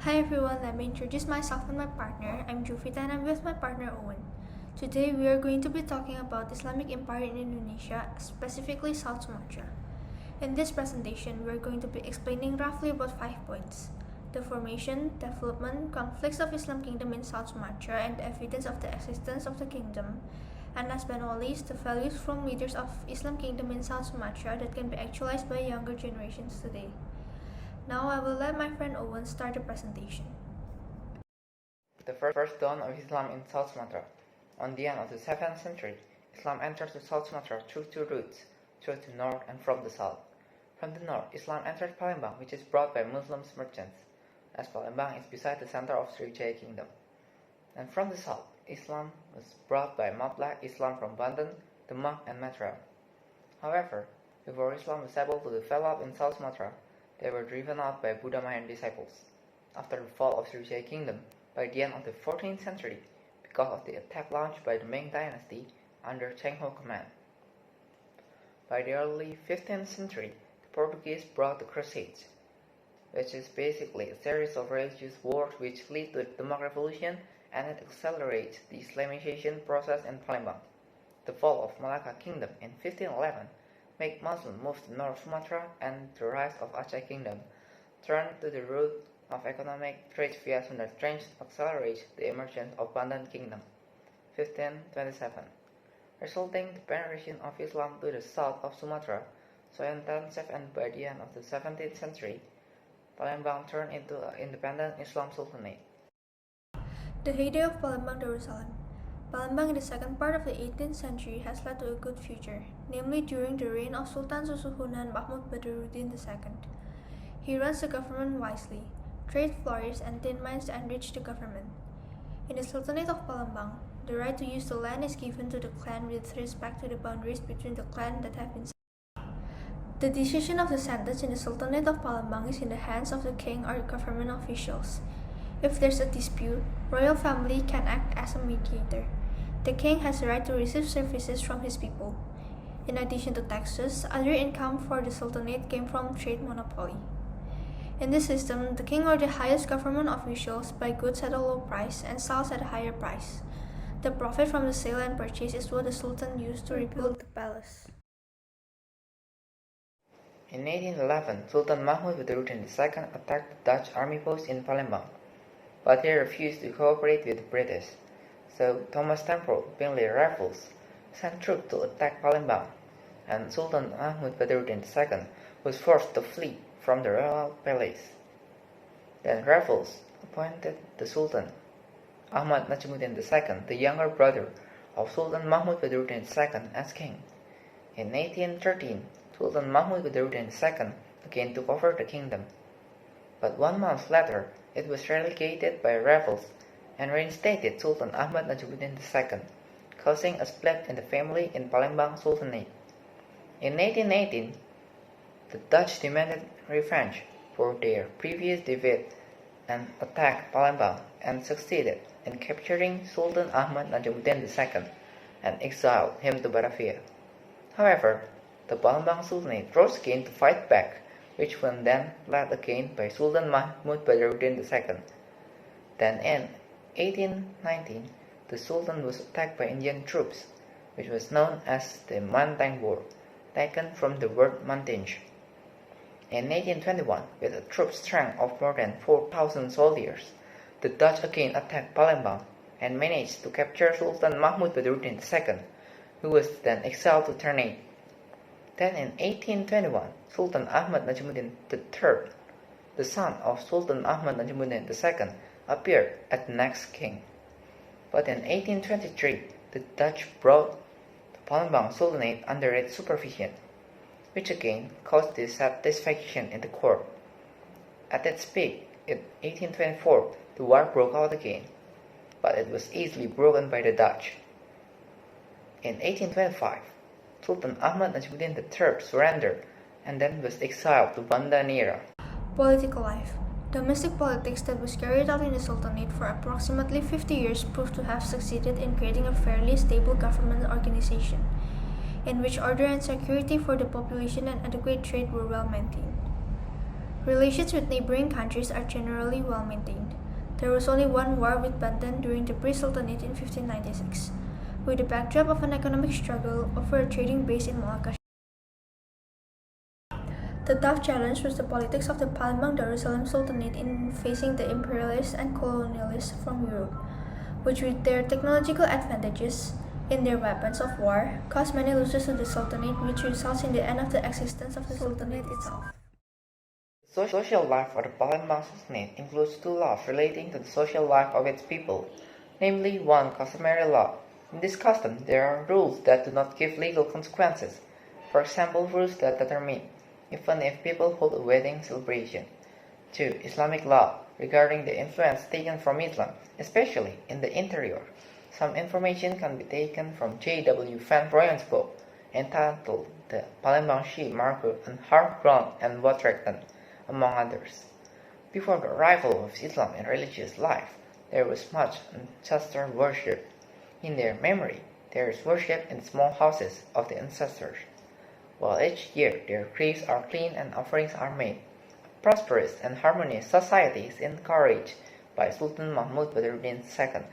Hi everyone, let me introduce myself and my partner. I'm Jovita and I'm with my partner Owen. Today we are going to be talking about Islamic Empire in Indonesia, specifically South Sumatra. In this presentation, we are going to be explaining roughly about 5 points: the formation, development, conflicts of Islam Kingdom in South Sumatra, and the evidence of the existence of the kingdom, and last but not least, the values from leaders of Islam Kingdom in South Sumatra that can be actualized by younger generations today. Now I will let my friend Owen start the presentation. The first dawn of Islam in South Sumatra. On the end of the 7th century, Islam entered South Sumatra through two routes, through the north and from the south. From the north, Islam entered Palembang, which is brought by Muslim merchants, as Palembang is beside the center of Sriwijaya Kingdom. And from the south, Islam was brought by Black Islam from Banten, Demak, and Materi. However, before Islam was able to develop in South Sumatra, they were driven out by Buddha Mayan disciples. After the fall of Sriwijaya Kingdom, by the end of the 14th century, because of the attack launched by the Ming dynasty under Cheng Ho command. By the early 15th century, the Portuguese brought the Crusades, which is basically a series of religious wars which lead to the Demak Revolution and it accelerates the Islamization process in Palembang. The fall of Malacca Kingdom in 1511 made Muslims move to North Sumatra, and the rise of Aceh Kingdom turned to the route of economic trade via Sunda Trench accelerates the emergence of Banten Kingdom, 1527, resulting the penetration of Islam to the south of Sumatra. So intensive, and by the end of the 17th century, Palembang turned into an independent Islam Sultanate. The heyday of Palembang Darussalam. Palembang in the second part of the 18th century has led to a good future, namely during the reign of Sultan Susuhunan Mahmud Badruddin II. He runs the government wisely. Trade flourished and tin mines enriched the government. In the Sultanate of Palembang, the right to use the land is given to the clan with respect to the boundaries between the clans that have been settled. The decision of the sentence in the Sultanate of Palembang is in the hands of the king or government officials. If there's a dispute, royal family can act as a mediator. The king has the right to receive services from his people. In addition to taxes, other income for the Sultanate came from trade monopoly. In this system, the king or the highest government officials buy goods at a low price and sells at a higher price. The profit from the sale and purchase is what the Sultan used to rebuild the palace. In 1811, Sultan Mahmud Badruddin II attacked the Dutch army post in Palembang, but he refused to cooperate with the British. So Thomas Temple, Bingley Rifles, sent troops to attack Palembang, and Sultan Mahmud Badruddin II was forced to flee from the royal palace. Then Raffles appointed the Sultan Ahmad Najmuddin II, the younger brother of Sultan Mahmud Badruddin II, as king. In 1813, Sultan Mahmud Badruddin II again took over the kingdom, but 1 month later it was relegated by Raffles and reinstated Sultan Ahmad Najmuddin II, causing a split in the family in Palembang Sultanate. In 1818, the Dutch demanded revenge for their previous defeat and attacked Palembang and succeeded in capturing Sultan Ahmad Najmuddin II and exiled him to Batavia. However, the Palembang Sultanate rose again to fight back, which was then led again by Sultan Mahmud Badruddin II. Then in 1819, the Sultan was attacked by Indian troops, which was known as the Mantang War, taken from the word Mantinj. In 1821, with a troop strength of more than 4,000 soldiers, the Dutch again attacked Palembang and managed to capture Sultan Mahmud Badruddin II, who was then exiled to Ternate. Then in 1821, Sultan Ahmad Najmuddin III, the son of Sultan Ahmad Najmuddin II, appeared as the next king. But in 1823, the Dutch brought the Palembang Sultanate under its supervision, which again caused dissatisfaction in the court. At its peak, in 1824, the war broke out again, but it was easily broken by the Dutch. In 1825, Sultan Ahmad Najmuddin III surrendered and then was exiled to Banda Neira. Political life. Domestic politics that was carried out in the Sultanate for approximately 50 years proved to have succeeded in creating a fairly stable government organization, in which order and security for the population and adequate trade were well maintained. Relations with neighboring countries are generally well maintained. There was only one war with Banten during the pre-Sultanate in 1596, with the backdrop of an economic struggle over a trading base in Malacca. The tough challenge was the politics of the Palembang Darussalam Sultanate in facing the imperialists and colonialists from Europe, which with their technological advantages in their weapons of war caused many losses to the Sultanate, which results in the end of the existence of the Sultanate itself. The social life of the Palembang Sultanate includes two laws relating to the social life of its people, namely one customary law. In this custom, there are rules that do not give legal consequences. For example, rules that determine even if people hold a wedding celebration. 2. Islamic law regarding the influence taken from Islam, especially in the interior. Some information can be taken from J.W. Van Royen's book entitled The Palembang Sheep Market on Hard Ground and Watrechten, among others. Before the arrival of Islam in religious life, there was much ancestor worship. In their memory, there is worship in small houses of the ancestors. While each year their graves are cleaned and offerings are made, a prosperous and harmonious society is encouraged by Sultan Mahmud Badruddin II,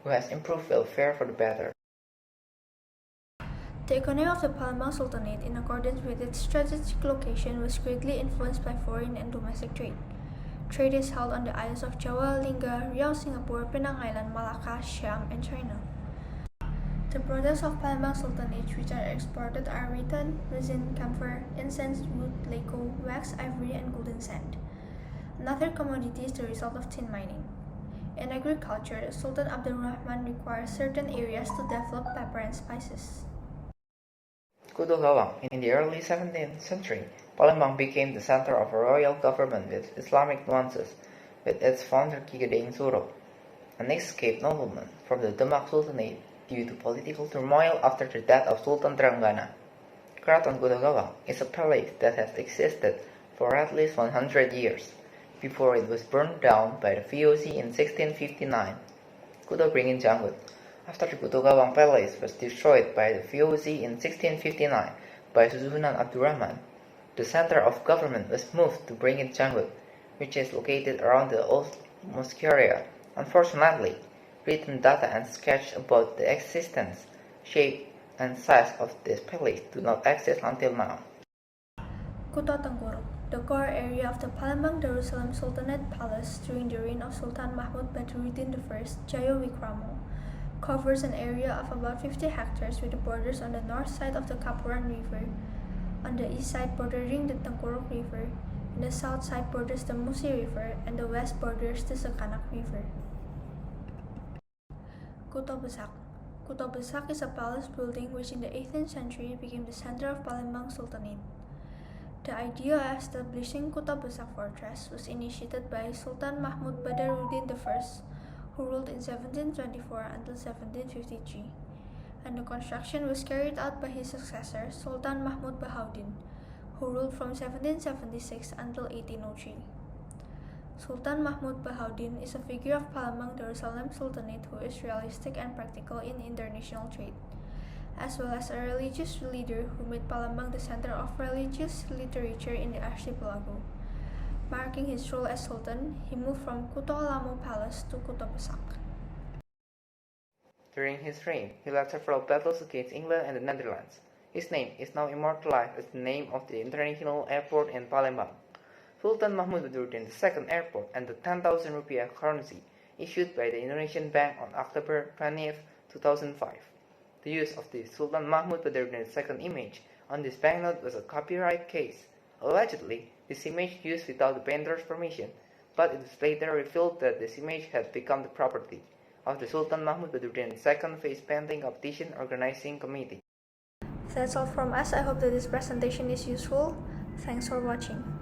who has improved welfare for the better. The economy of the Palembang Sultanate, in accordance with its strategic location, was greatly influenced by foreign and domestic trade. Trade is held on the islands of Java, Lingga, Riau, Singapore, Penang Island, Malacca, Siam, and China. The products of Palembang Sultanate which are exported are rattan, resin, camphor, incense, wood, lacquer, wax, ivory, and golden sand. Another commodity is the result of tin mining. In agriculture, Sultan Abdul Rahman required certain areas to develop pepper and spices. Kutu Gawang. In the early 17th century, Palembang became the center of a royal government with Islamic nuances, with its founder Ki Gedeng Suro, an escaped nobleman from the Demak Sultanate due to political turmoil after the death of Sultan Trenggana. Keraton Kutu Gawang is a palace that has existed for at least 100 years, before it was burned down by the VOC in 1659. Kuto Beringin Janggut. After the Kutu Gawang Palace was destroyed by the VOC in 1659 by Susuhunan Abdurrahman, the center of government was moved to Beringin Janggut, which is located around the old mosque area. Unfortunately, written data and sketch about the existence, shape, and size of this palace do not exist until now. Kuto Tengkuruk, the core area of the Palembang Darussalam Sultanate Palace during the reign of Sultan Mahmud Badruddin I Jayawikramo, covers an area of about 50 hectares with the borders on the north side of the Kapuran River, on the east side bordering the Tengkuruk River, and the south side borders the Musi River, and the west borders the Sekanak River. Kuto Besak. Kuto Besak is a palace building which in the 18th century became the center of Palembang Sultanate. The idea of establishing Kuto Besak fortress was initiated by Sultan Mahmud Badruddin I, who ruled in 1724 until 1753, and the construction was carried out by his successor, Sultan Mahmud Bahaudin, who ruled from 1776 until 1803. Sultan Mahmud Bahaudin is a figure of Palembang Darussalam Sultanate who is realistic and practical in international trade, as well as a religious leader who made Palembang the center of religious literature in the archipelago. Marking his role as Sultan, he moved from Kuto Lamo Palace to Kuto Besak. During his reign, he led several battles against England and the Netherlands. His name is now immortalized as the name of the international airport in Palembang. Sultan Mahmud Badruddin II Airport and the 10,000 rupiah currency issued by the Indonesian Bank on October 20, 2005. The use of the Sultan Mahmud Badruddin II image on this banknote was a copyright case. Allegedly, this image used without the painter's permission, but it was later revealed that this image had become the property of the Sultan Mahmud Badruddin II Face Painting Competition Organizing Committee. That's all from us. I hope that this presentation is useful. Thanks for watching.